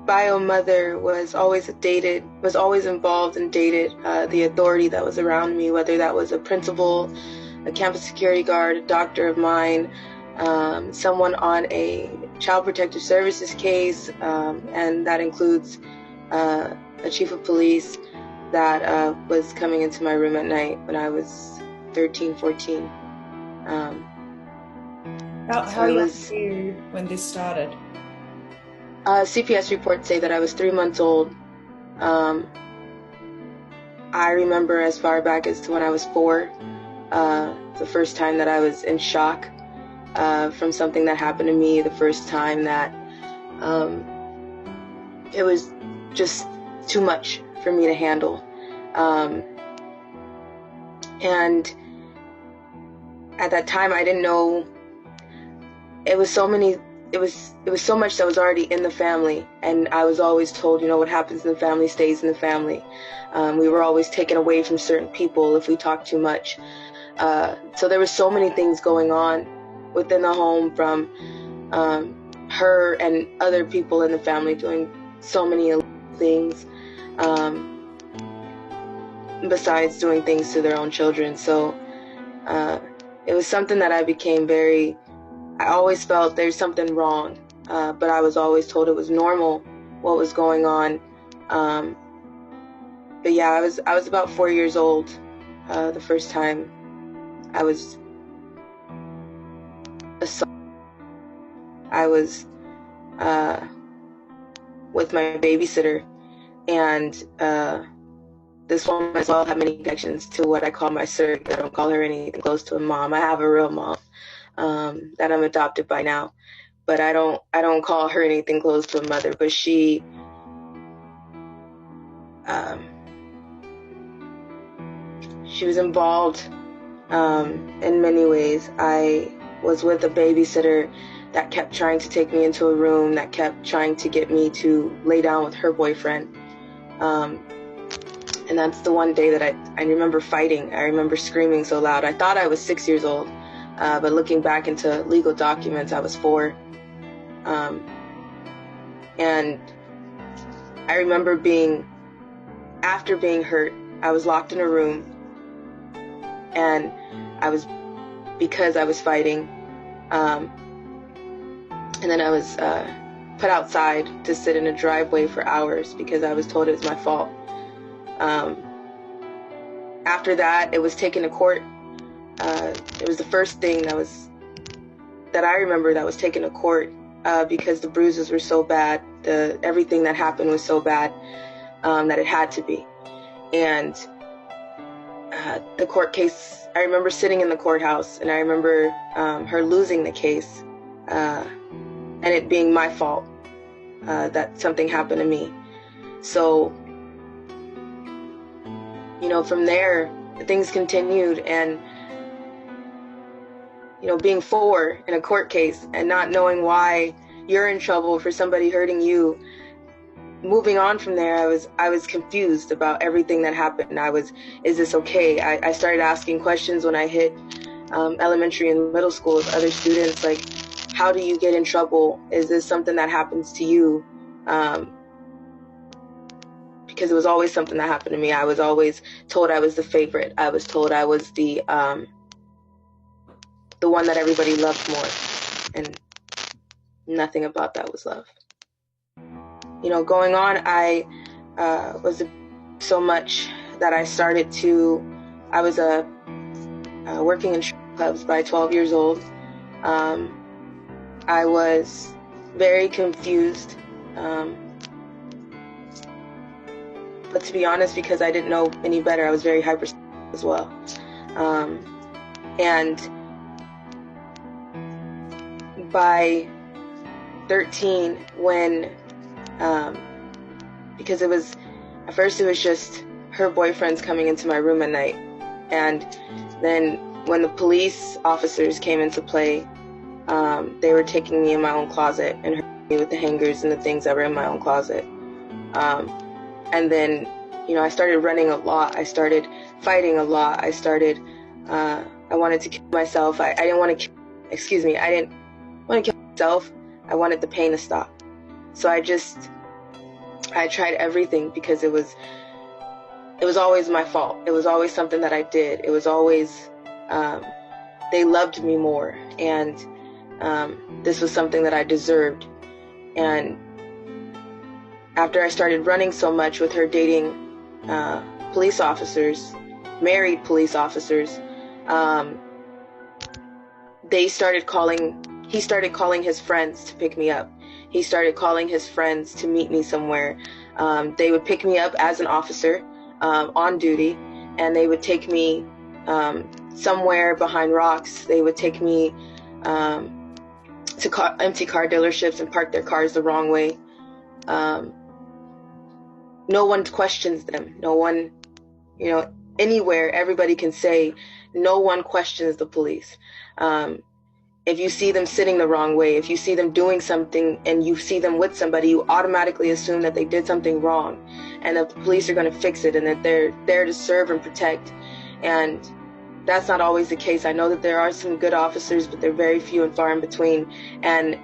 bio mother was always involved and dated the authority that was around me, whether that was a principal, a campus security guard, a doctor of mine, someone on a child protective services case, and that includes a chief of police that was coming into my room at night when I was 13, 14. How young were you when this started? CPS reports say that I was 3 months old. I remember as far back as to when I was 4, the first time that I was in shock from something that happened to me, the first time that it was just too much for me to handle. And at that time, I didn't know, it was so much that was already in the family, and I was always told, what happens in the family stays in the family. We were always taken away from certain people if we talked too much. So there were so many things going on within the home, from her and other people in the family doing so many things, besides doing things to their own children. So it was something that I always felt there's something wrong, but I was always told it was normal what was going on. But yeah, I was about 4 years old the first time I was assaulted. I was with my babysitter, and this woman as well had many connections to what I call my surrogate. I don't call her anything close to a mom. I have a real mom that I'm adopted by now, but I don't call her anything close to a mother. But she was involved in many ways. I was with a babysitter that kept trying to take me into a room, that kept trying to get me to lay down with her boyfriend. And that's the one day that I remember fighting. I remember screaming so loud. I thought I was 6 years old, but looking back into legal documents, I was 4. And I remember after being hurt, I was locked in a room, and because I was fighting, and then I was put outside to sit in a driveway for hours because I was told it was my fault. After that, it was taken to court. It was the first thing that I remember that was taken to court because the bruises were so bad, everything that happened was so bad that it had to be. And the court case, I remember sitting in the courthouse, and I remember her losing the case, and it being my fault that something happened to me. So, from there, things continued, and, being 4 in a court case and not knowing why you're in trouble for somebody hurting you. Moving on from there, I was confused about everything that happened. Is this okay? I started asking questions when I hit elementary and middle school with other students, like, how do you get in trouble? Is this something that happens to you? Because it was always something that happened to me. I was always told I was the favorite. I was told I was the one that everybody loved more, and nothing about that was love. Going on, I was so much that I was working in clubs by 12 years old. I was very confused, but to be honest, because I didn't know any better, I was very hyper as well. And by 13, when because at first it was just her boyfriends coming into my room at night, and then when the police officers came into play, they were taking me in my own closet and hurting me with the hangers and the things that were in my own closet. And then, I started running a lot. I started fighting a lot. I wanted to kill myself. I didn't want to kill myself. I wanted the pain to stop. So I just I tried everything because it was always my fault. It was always something that I did. It was always, they loved me more, and this was something that I deserved. And after I started running so much with her dating police officers, married police officers, he started calling his friends to pick me up. He started calling his friends to meet me somewhere. They would pick me up as an officer on duty, and they would take me somewhere behind rocks. They would take me to empty car dealerships and park their cars the wrong way. No one questions them. No one, anywhere, everybody can say, no one questions the police. If you see them sitting the wrong way, if you see them doing something and you see them with somebody, you automatically assume that they did something wrong and that the police are going to fix it and that they're there to serve and protect. And that's not always the case. I know that there are some good officers, but they're very few and far in between. And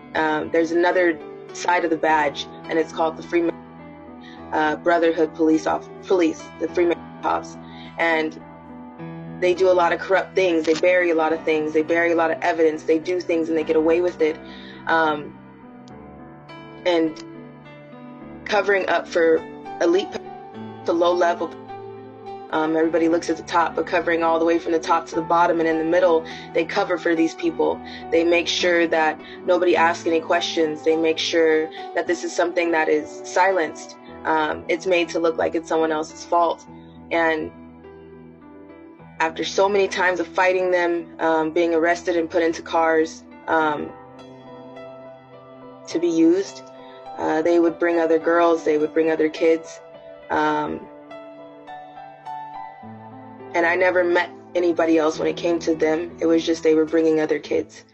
there's another side of the badge, and it's called the Freeman Brotherhood Police, the Freeman Cops. And they do a lot of corrupt things. They bury a lot of things. They bury a lot of evidence. They do things and they get away with it. And covering up for elite to low level, everybody looks at the top, but covering all the way from the top to the bottom and in the middle, they cover for these people. They make sure that nobody asks any questions. They make sure that this is something that is silenced. It's made to look like it's someone else's fault. And after so many times of fighting them, being arrested and put into cars to be used, they would bring other girls, they would bring other kids. And I never met anybody else when it came to them. It was just they were bringing other kids.